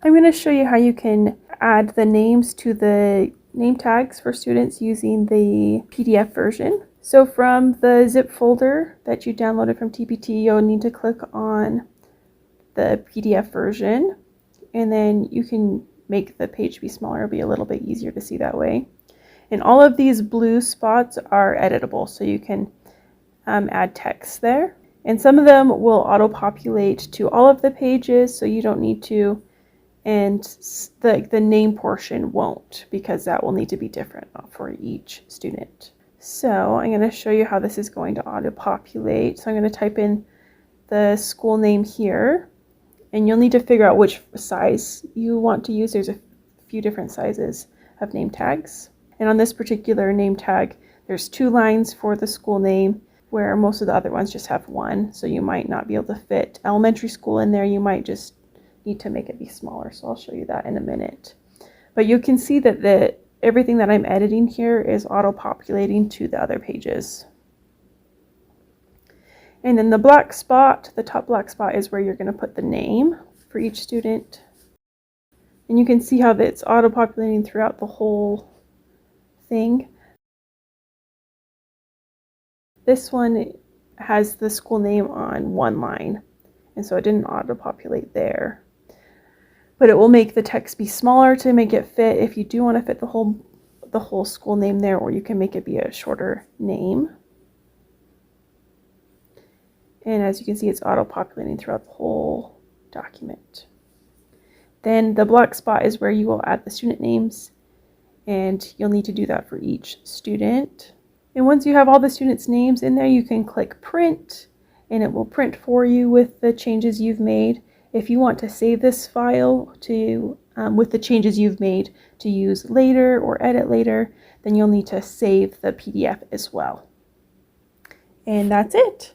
I'm going to show you how you can add the names to the name tags for students using the PDF version. So from the zip folder that you downloaded from TPT, you'll need to click on the PDF version, and then you can make the page be smaller. It'll be a little bit easier to see that way. And all of these blue spots are editable, so you can add text there. And some of them will auto-populate to all of the pages, so you don't need to. And the name portion won't, because that will need to be different for each student. So I'm going to show you how this is going to auto-populate. So I'm going to type in the school name here, and you'll need to figure out which size you want to use. There's a few different sizes of name tags. And on this particular name tag, there's 2 lines for the school name, where most of the other ones just have 1. So you might not be able to fit elementary school in there. You might just need to make it be smaller. So I'll show you that in a minute. But you can see that everything that I'm editing here is auto-populating to the other pages. And then the black spot, the top black spot, is where you're going to put the name for each student. And you can see how it's auto-populating throughout the whole thing. This one has the school name on 1 line, and so it didn't auto-populate there. But it will make the text be smaller to make it fit if you do want to fit the whole school name there, or you can make it be a shorter name. And as you can see, it's auto-populating throughout the whole document. Then the black spot is where you will add the student names, and you'll need to do that for each student. And once you have all the students' names in there, you can click print, and it will print for you with the changes you've made. If you want to save this file to with the changes you've made to use later or edit later, then you'll need to save the PDF as well. And that's it.